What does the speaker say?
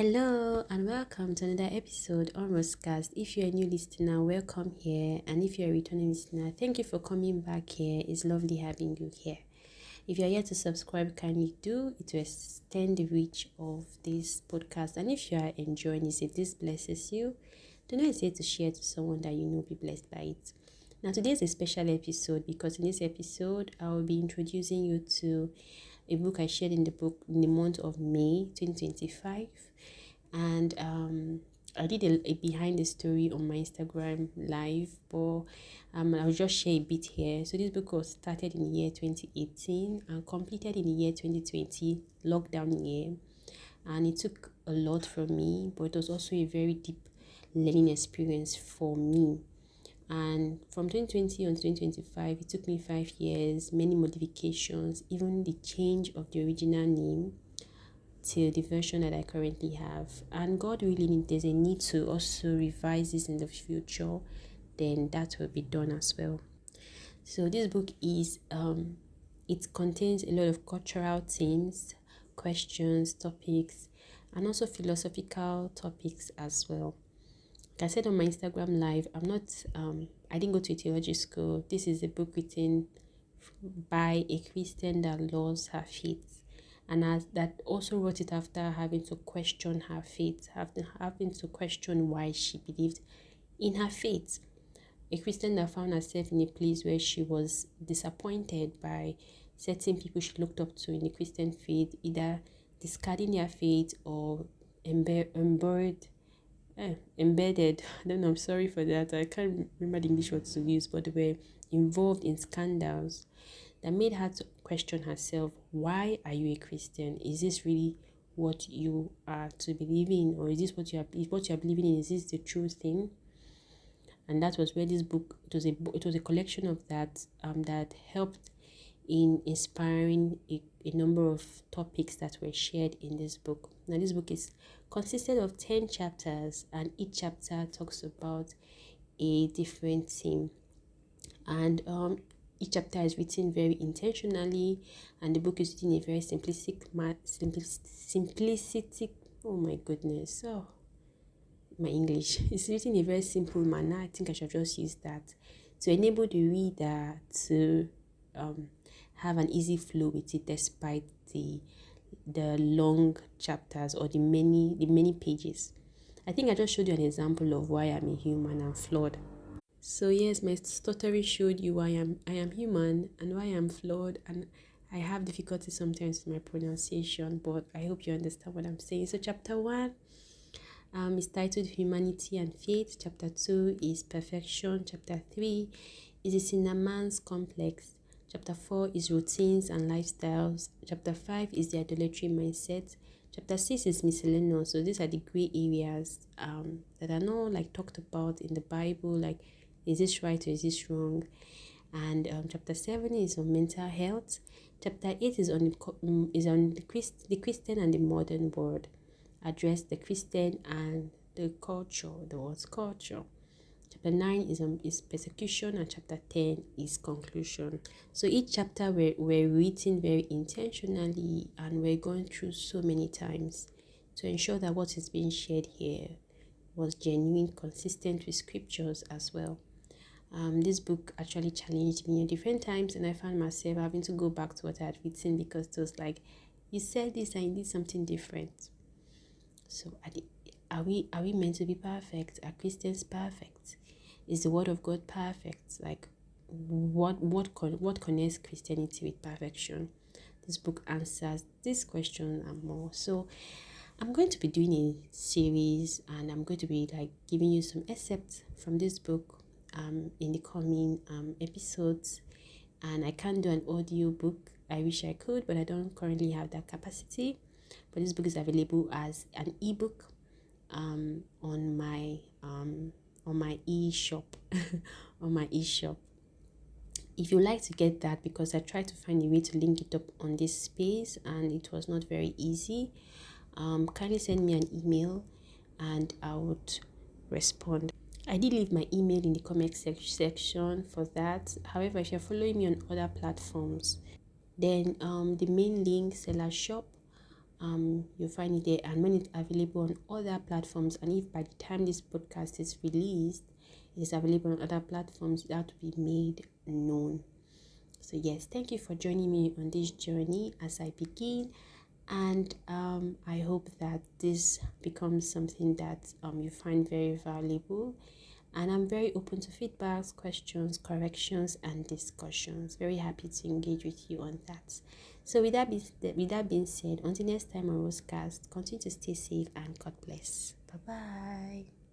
Hello and welcome to another episode on Roscast. If you're a new listener, welcome here. And if you're a returning listener, thank you for coming back here. It's lovely having you here. If you're yet to subscribe, kindly do. It will extend the reach of this podcast. And if you are enjoying this, if this blesses you, do not hesitate to share to someone that you know will be blessed by it. Now, today is a special episode because in this episode, I will be introducing you to a book I shared in the month of May 2025. And I did a behind the story on my Instagram live, but I'll just share a bit here. So this book was started in the year 2018 and completed in the year 2020, lockdown year, and it took a lot from me, but it was also a very deep learning experience for me. And from 2020 on 2025, it took me 5 years, many modifications, even the change of the original name till the version that I currently have. And God willing, if there's a need to also revise this in the future, then that will be done as well. So this book is it contains a lot of cultural themes, questions, topics, and also philosophical topics as well. Like I said on my Instagram live, I didn't go to a theology school. This is a book written by a Christian that loves her faith, and that also wrote it after having to question her faith, having to question why she believed in her faith. A Christian that found herself in a place where she was disappointed by certain people she looked up to in the Christian faith, either discarding their faith or embedded. I don't know, I'm sorry for that. I can't remember the English words to use, but they were involved in scandals that made her to question herself. Why are you a Christian? Is this really what you are to believe in, or is this what you are believing in? Is this the true thing? And that was where this book, it was a collection of that that helped in inspiring a number of topics that were shared in this book. Now this book is consisted of 10 chapters, and each chapter talks about a different theme. And each chapter is written very intentionally, and the book is written in a very simplistic. Oh my goodness! Oh, my English. It's written in a very simple manner. I think I should just use that to enable the reader to have an easy flow with it, despite the long chapters or the many pages. I think I just showed you an example of why I'm a human and flawed. So yes, my stuttering showed you why I am human and why I'm flawed, and I have difficulty sometimes with my pronunciation, but I hope you understand what I'm saying. So chapter 1 is titled Humanity and Faith. Chapter 2 is Perfection. Chapter 3 is the Cinnamons Complex. Chapter 4 is Routines and Lifestyles. Chapter 5 is the Idolatry Mindset. Chapter 6 is Miscellaneous. So these are the gray areas that are not talked about in the Bible, like is this right or is this wrong? And chapter 7 is on mental health. Chapter 8 is on the Christian and the modern world. Address the Christian and the culture, the world's culture. Chapter 9 is persecution, and chapter 10 is conclusion. So each chapter were written very intentionally, and we're going through so many times to ensure that what is being shared here was genuine, consistent with scriptures as well. This book actually challenged me at different times, and I found myself having to go back to what I had written because it was like, you said this and you did something different. So are we meant to be perfect? Are Christians perfect? Is the word of God perfect? Like what connects Christianity with perfection? This book answers this question and more. So I'm going to be doing a series, and I'm going to be giving you some excerpts from this book in the coming episodes. And I can't do an audio book. I wish I could, but I don't currently have that capacity. But this book is available as an ebook on my e-shop on my e-shop. If you like to get that, because I tried to find a way to link it up on this space and it was not very easy, kindly send me an email and I would respond. I did leave my email in the comment section for that. However, if you're following me on other platforms, then the main link, seller shop, you'll find it there. And when it's available on other platforms, and if by the time this podcast is released it is available on other platforms, that will be made known. So yes, thank you for joining me on this journey as I begin, and I hope that this becomes something that you find very valuable. And I'm very open to feedbacks, questions, corrections, and discussions. Very happy to engage with you on that. So with that being said, until next time on Rosecast, continue to stay safe and God bless. Bye bye.